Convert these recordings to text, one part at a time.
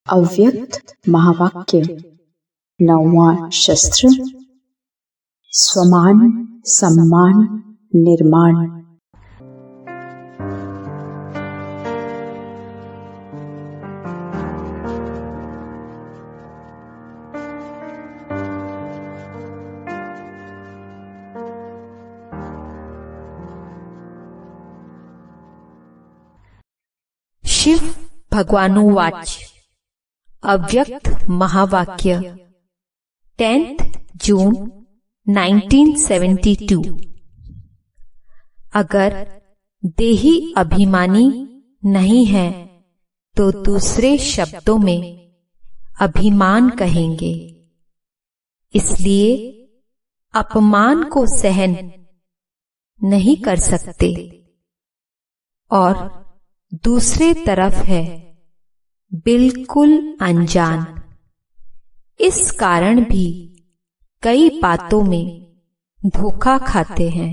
अव्यक्त महावाक्य। 9वां शस्त्र, स्वमान सम्मान निर्माण। शिव भगवानुवाच। अव्यक्त महावाक्य 10th जून 1972। अगर देही अभिमानी नहीं है तो दूसरे शब्दों में अभिमान कहेंगे। इसलिए अपमान को सहन नहीं कर सकते। और दूसरे तरफ है बिल्कुल अनजान। इस कारण भी कई बातों में धोखा खाते हैं।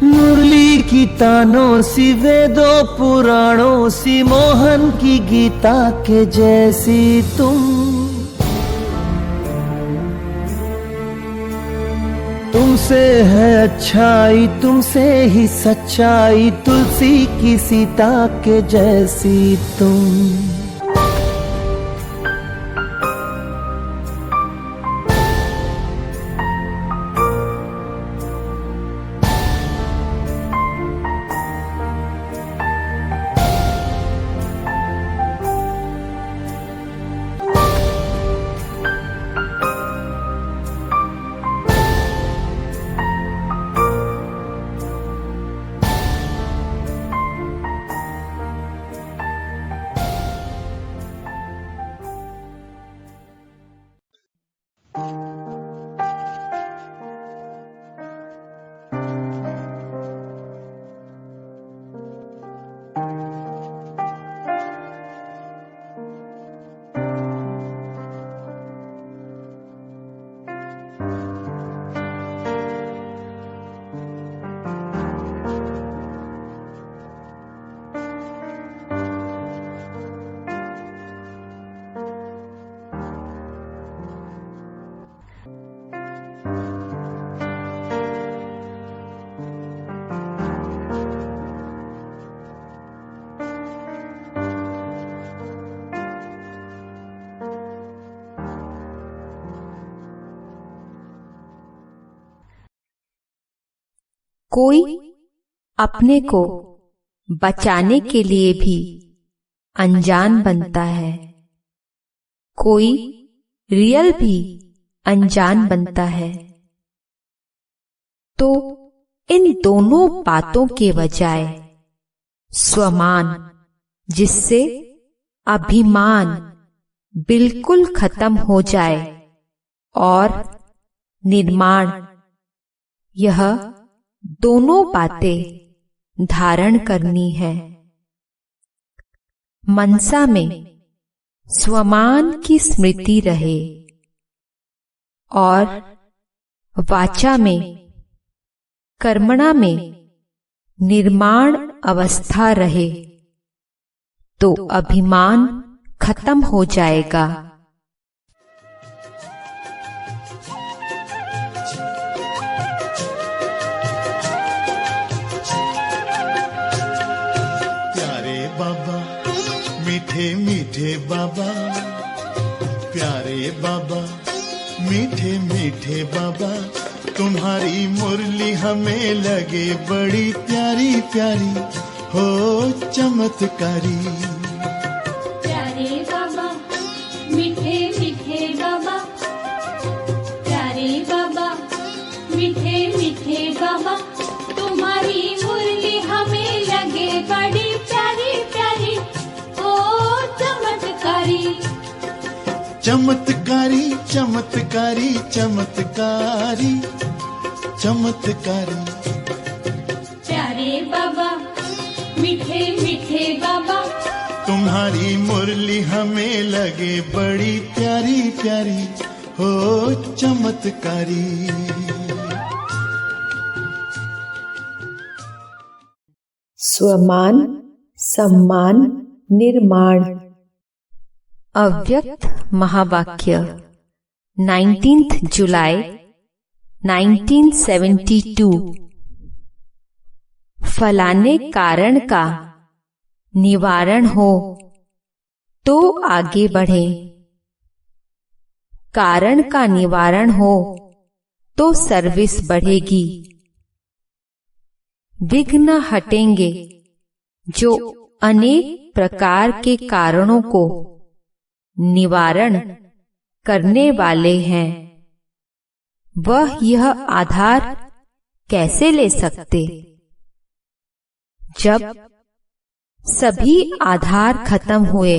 मुरली की तानों सी, वेदों पुराणों सी, मोहन की गीता के जैसी तुमसे है अच्छाई, तुमसे ही सच्चाई, तुलसी की सीता के जैसी तुम। कोई अपने को बचाने के लिए भी अनजान बनता है, कोई रियल भी अनजान बनता है। तो इन दोनों बातों के बजाय स्वमान, जिससे अभिमान बिल्कुल खत्म हो जाए, और निर्माण, यह दोनों बातें धारण करनी है। मनसा में स्वमान की स्मृति रहे और वाचा में, कर्मणा में निर्माण अवस्था रहे, तो अभिमान खत्म हो जाएगा। मीठे मीठे बाबा, प्यारे बाबा, मीठे मीठे बाबा तुम्हारी मुरली हमें लगे बड़ी प्यारी प्यारी हो चमत्कारी। प्यारे बाबा मीठे मीठे बाबा, प्यारे बाबा मीठे मीठे बाबा, तुम्हारी मुरली हमें लगे बड़ी प्यारी प्यारी ओ चमत्कारी। चमत्कारी चमत्कारी चमत्कारी चमत्कारी। प्यारे बाबा मीठे मीठे बाबा, तुम्हारी मुरली हमें लगे बड़ी प्यारी प्यारी हो चमत्कारी। स्वमान सम्मान निर्माण। अव्यक्त महावाक्य 19 जुलाई 1972। फलाने कारण का निवारण हो तो आगे बढ़ें, कारण का निवारण हो तो सर्विस बढ़ेगी। विघ्न हटेंगे जो अनेक प्रकार के कारणों को निवारण करने वाले हैं, वह यह आधार कैसे ले सकते? जब सभी आधार खत्म हुए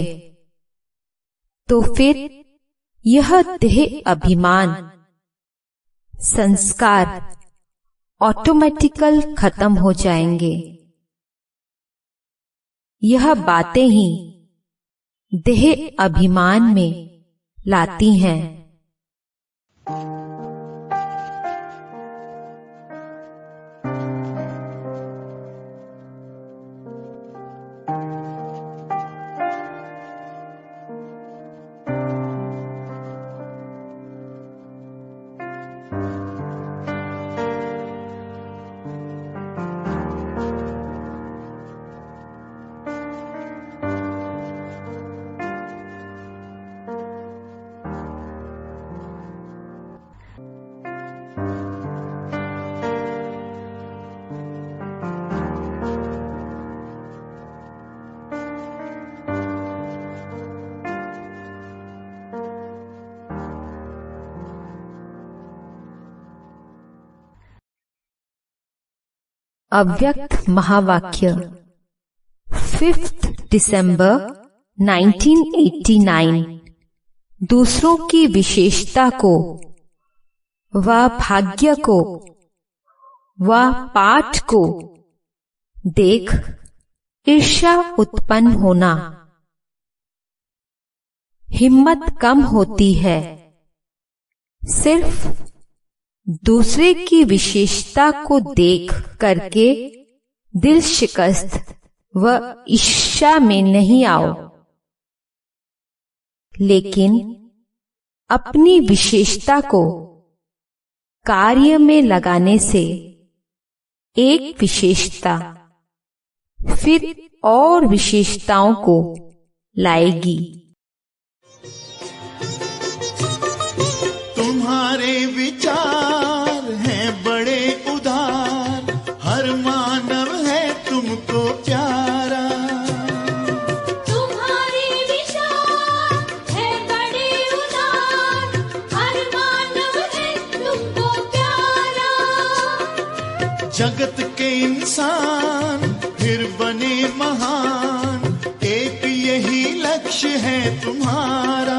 तो फिर यह देह अभिमान संस्कार ऑटोमेटिकल खत्म हो जाएंगे। यह बातें ही देह अभिमान में लाती हैं। अव्यक्त महावाक्य 5 दिसंबर 1989। दूसरों की विशेषता को व भाग्य को व पाठ को देख ईर्ष्या उत्पन्न होना, हिम्मत कम होती है। सिर्फ दूसरे की विशेषता को देख करके दिल शिकस्त व ईर्ष्या में नहीं आओ, लेकिन अपनी विशेषता को कार्य में लगाने से एक विशेषता फिर और विशेषताओं को लाएगी। तुम्हारे विचार हैं बड़े उदार, हर मानव है तुमको प्यारा। तुम्हारे विचार है बड़े उदार, हर मानव है तुमको प्यारा। जगत के इंसान फिर बने महान, एक यही लक्ष्य है तुम्हारा।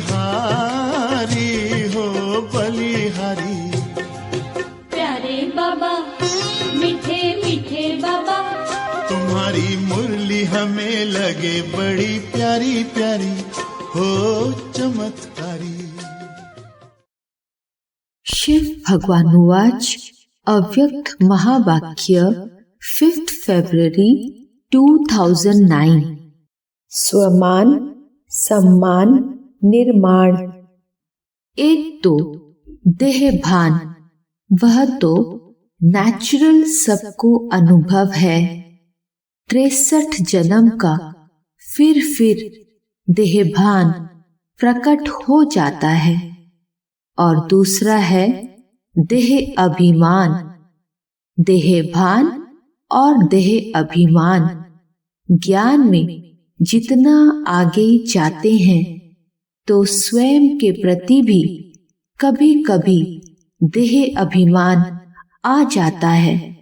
बलिहारी हो बलिहारी। प्यारे बाबा मीठे मीठे बाबा, तुम्हारी मुरली हमें लगे बड़ी प्यारी प्यारी हो चमत्कारी। शिव भगवानुवाच अव्यक्त महावाक्य 5th February 2009। स्वमान सम्मान निर्माण। एक तो देह भान, वह तो नेचुरल सबको अनुभव है, 63 जन्म का फिर देहभान प्रकट हो जाता है। और दूसरा है देह अभिमान। देहभान और देह अभिमान ज्ञान में जितना आगे जाते हैं तो स्वयं के प्रति भी कभी कभी देह अभिमान आ जाता है।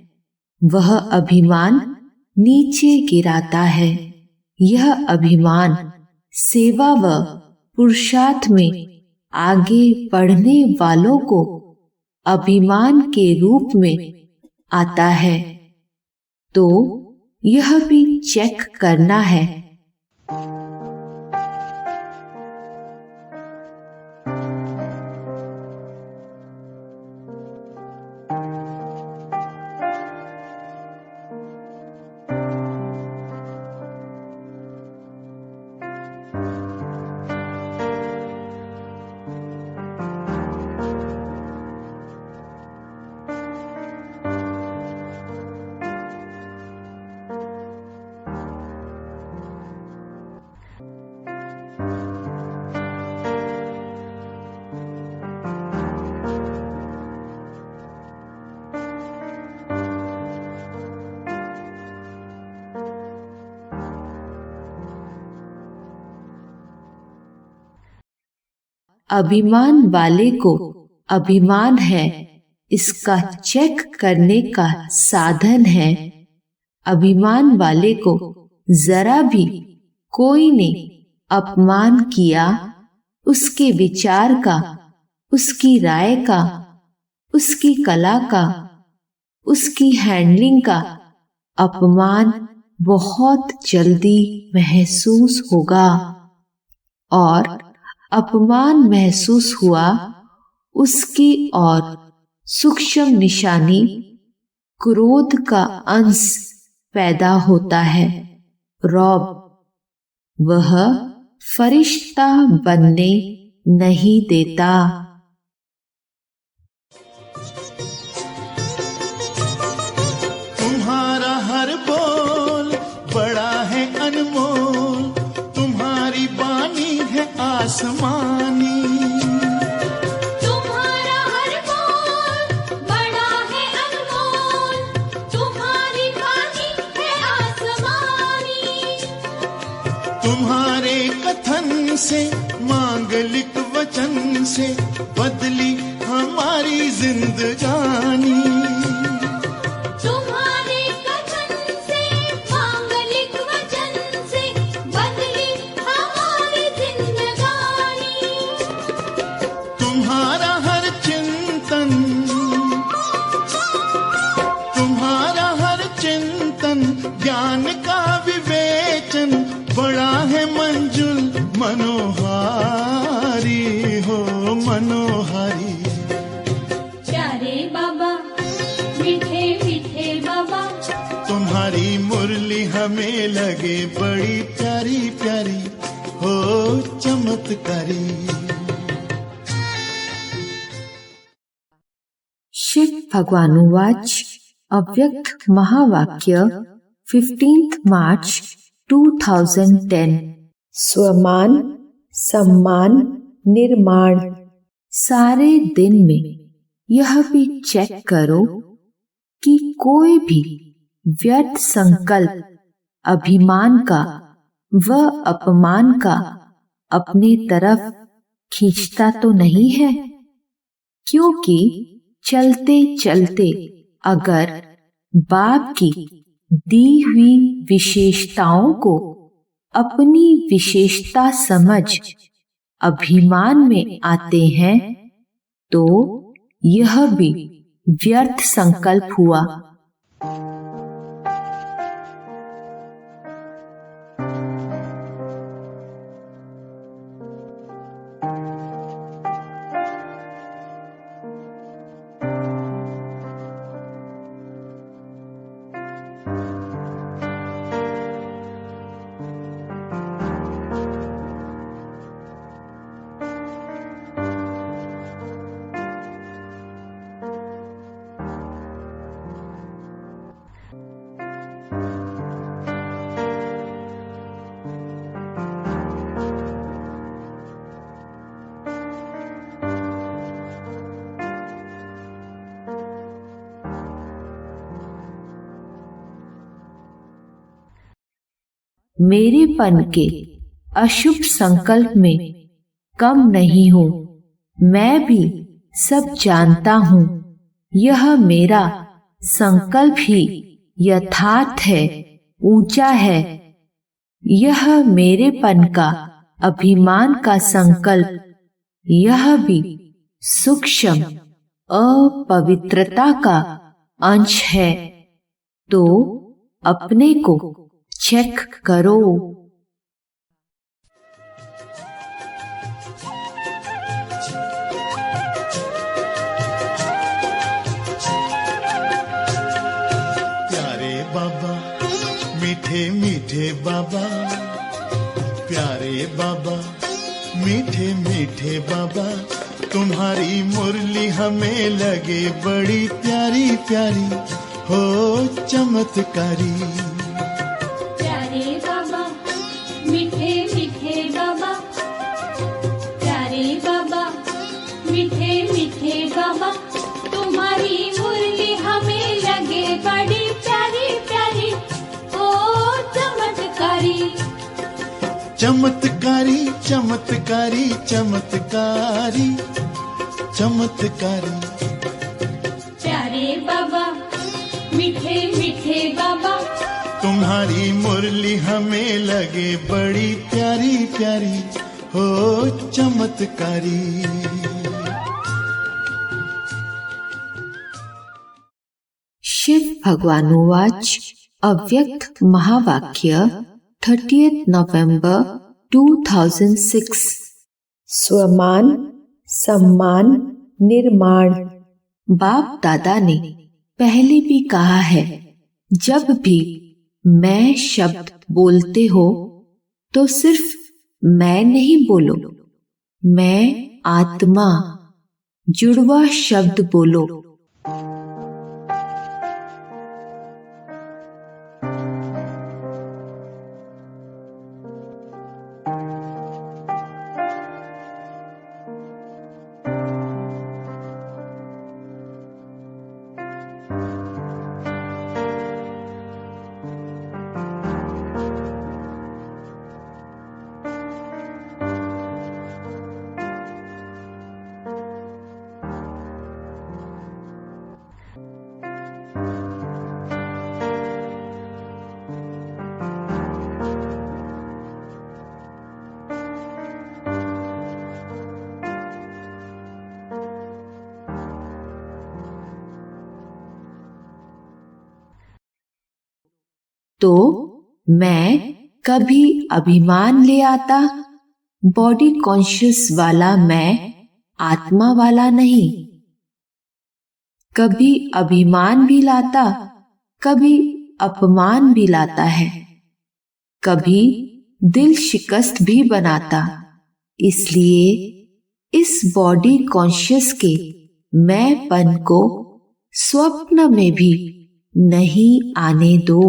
वह अभिमान नीचे गिराता है। यह अभिमान सेवा व पुरुषार्थ में आगे बढ़ने वालों को अभिमान के रूप में आता है। तो यह भी चेक करना है। अभिमान वाले को अभिमान है, इसका चेक करने का साधन है। अभिमान वाले को जरा भी कोई ने अपमान किया, उसके विचार का, उसकी राय का, उसकी कला का, उसकी हैंडलिंग का अपमान बहुत जल्दी महसूस होगा। और अपमान महसूस हुआ उसकी और सूक्ष्म निशानी क्रोध का अंश पैदा होता है। रौब, वह फरिश्ता बनने नहीं देता। तुम्हारा हर बोल बड़ा है अनमोल, तुम्हारी बानी है आसमानी। तुम्हारा हर बोल बड़ा है अनमोल, तुम्हारी बानी है आसमानी। तुम्हारे कथन से, मांगलिक वचन से बदली हमारी जिंदगानी। तुम्हारे कथन से, मांगलिक वचन से बदली हमारी जिंदगानी। तुम्हारा हर चिंतन, तुम्हारा हर चिंतन ज्ञान का विवेचन बड़ा है मंजुल मनोहारी हो मनोहारी। प्यारे बाबा, मीठे मीठे बाबा, तुम्हारी मुरली हमें लगे बड़ी प्यारी प्यारी हो चमत्कारी। शिव भगवानुवाच अव्यक्त महावाक्य 15th March 2010। स्वमान सम्मान निर्माण। सारे दिन में यह भी चेक करो कि कोई भी व्यर्थ संकल्प अभिमान का व अपमान का अपने तरफ खींचता तो नहीं है। क्योंकि चलते चलते अगर बाप की दी हुई विशेषताओं को अपनी विशेषता समझ अभिमान में आते हैं तो यह भी व्यर्थ संकल्प हुआ। मेरेपन के अशुभ संकल्प में कम नहीं हूँ। मैं भी सब जानता हूँ। यह मेरा संकल्प ही यथार्थ है, ऊंचा है। यह मेरेपन का अभिमान का संकल्प, यह भी सूक्ष्म अपवित्रता का अंश है। तो अपने को चेक करो। प्यारे बाबा मीठे मीठे बाबा, प्यारे बाबा मीठे मीठे बाबा, तुम्हारी मुरली हमें लगे बड़ी प्यारी प्यारी, हो चमत्कारी। प्यारे बाबा मीठे मीठे बाबा, प्यारे बाबा मीठे मीठे बाबा, तुम्हारी मुरली हमें लगे बड़ी प्यारी प्यारी, ओ चमत्कारी। चमत्कारी चमत्कारी चमत्कारी चमत्कारी। प्यारे बाबा मीठे मीठे बाबा, तुम्हारी मुरली हमें लगे बड़ी प्यारी प्यारी, हो चमत्कारी। शिव भगवानुवाच अव्यक्त महावाक्य 30th November 2006। स्वमान सम्मान निर्माण। बाप दादा ने पहले भी कहा है, जब भी मैं शब्द बोलते हो तो सिर्फ मैं नहीं बोलो, मैं आत्मा जुड़वा शब्द बोलो। तो मैं कभी अभिमान ले आता, बॉडी कॉन्शियस वाला मैं आत्मा वाला नहीं। कभी अभिमान भी लाता, कभी अपमान भी लाता है, कभी दिल शिकस्त भी बनाता। इसलिए इस बॉडी कॉन्शियस के मैंपन को स्वप्न में भी नहीं आने दो।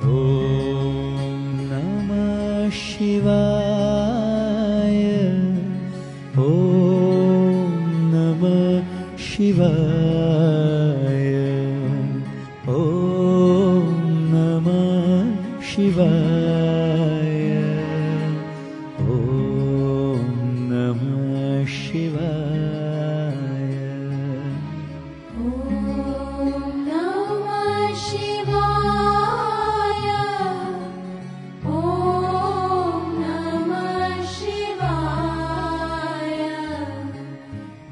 ओम नमः शिवाय, ओम नमः शिवाय, ओम नमः शिवाय, ओम नमः शिवाय। ओम नमः शिवाय, ओम नमः शिवाय,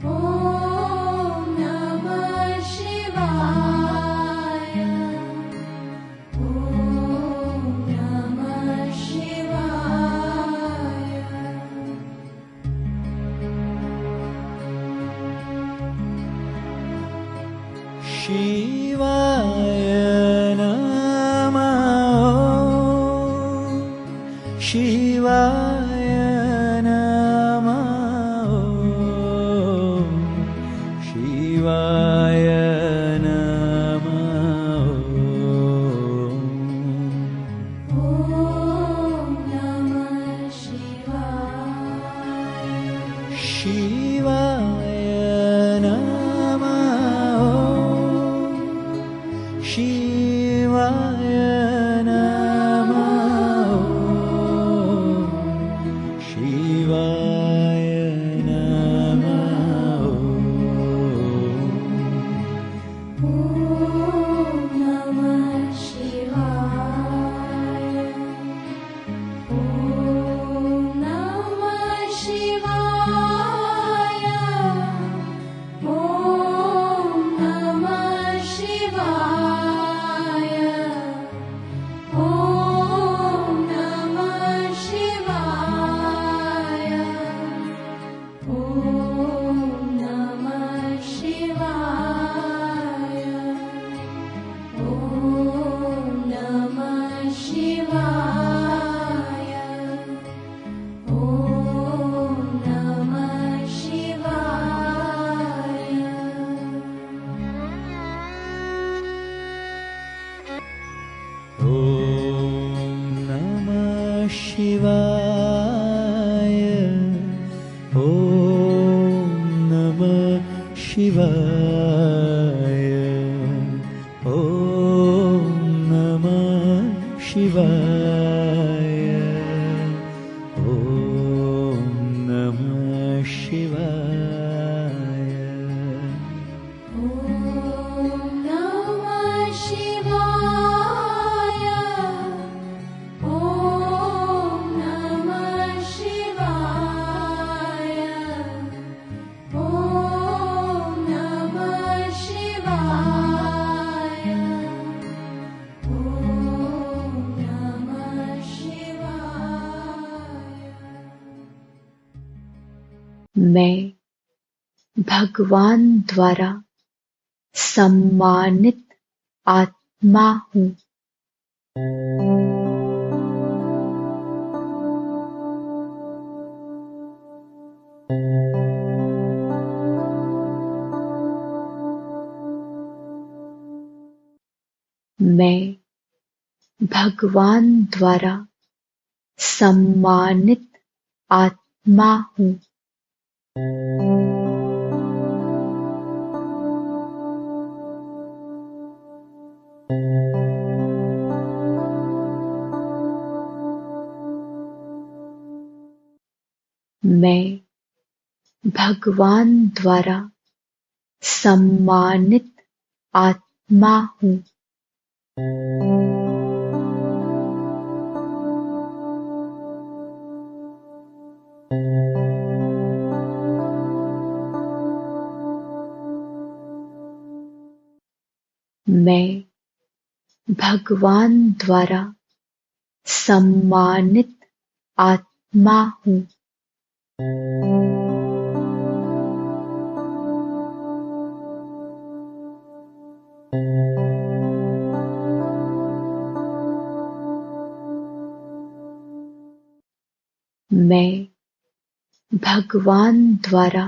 ओम नमः शिवाय, ओम नमः शिवाय। शिवाय नमः, शिवाय नमः, शिवाय नमः। ओम नमः शिवाय, शिवाय नमः, शिवाय नमः। शिवाय, ओम नमः शिवाय, ओम नमः शिवाय, ओम नमः शिवाय। ॐ नमः शिवाय। ॐ नमः शिवाय। ॐ नमः शिवाय। ॐ नमः शिवाय। मैं भगवान द्वारा सम्मानित आत्मा हूँ। मैं भगवान द्वारा सम्मानित आत्मा हूँ। मैं भगवान द्वारा सम्मानित आत्मा हूँ। मैं भगवान द्वारा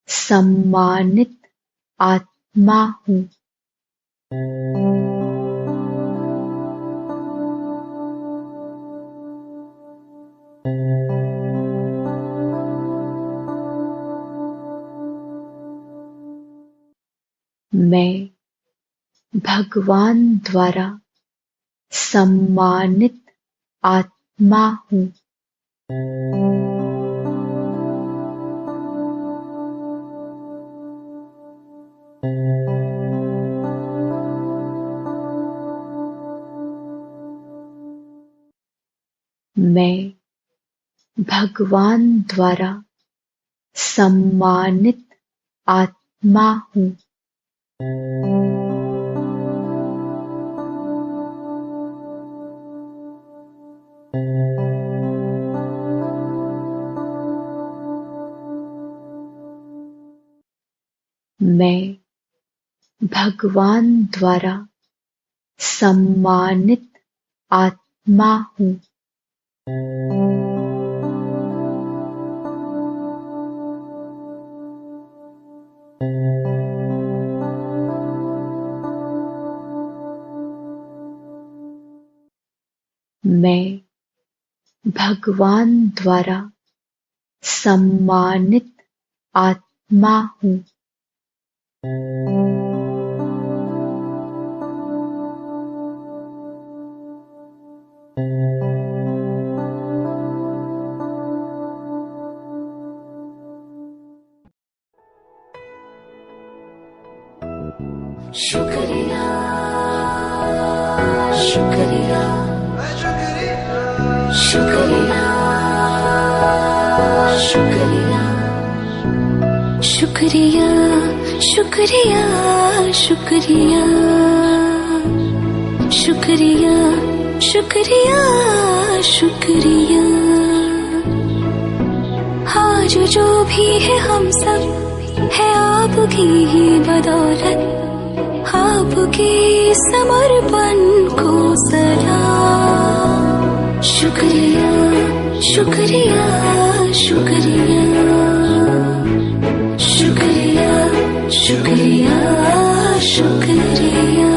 सम्मानित आत्मा हूँ। मैं भगवान द्वारा सम्मानित आत्मा हूँ। मैं भगवान द्वारा सम्मानित आत्मा हूँ। मैं भगवान द्वारा सम्मानित आत्मा हूँ। मैं भगवान द्वारा सम्मानित आत्मा हूँ। मैं भगवान द्वारा सम्मानित आत्मा हूँ। शुक्रिया शुक्रिया शुक्रिया शुक्रिया शुक्रिया शुक्रिया शुक्रिया शुक्रिया शुक्रिया शुक्रिया। आज जो भी है हम सब है आपकी ही बदौलत, आपके समर्पण को सलाम। शुक्रिया शुक्रिया शुक्रिया शुक्रिया शुक्रिया शुक्रिया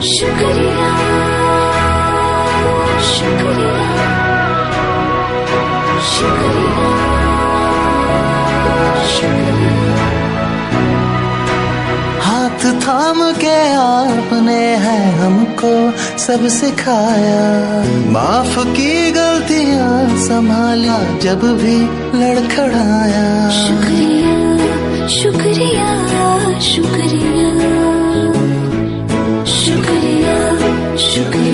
शुक्रिया। शुक्रिया शुक्रिया शुक्रिया। हाथ थाम के आपने है हमको सब सिखाया, माफ की गलतियां संभाला जब भी लड़खड़ाया। शुक्रिया शुक्रिया शुक्रिया शुक्रिया शुक्रिया।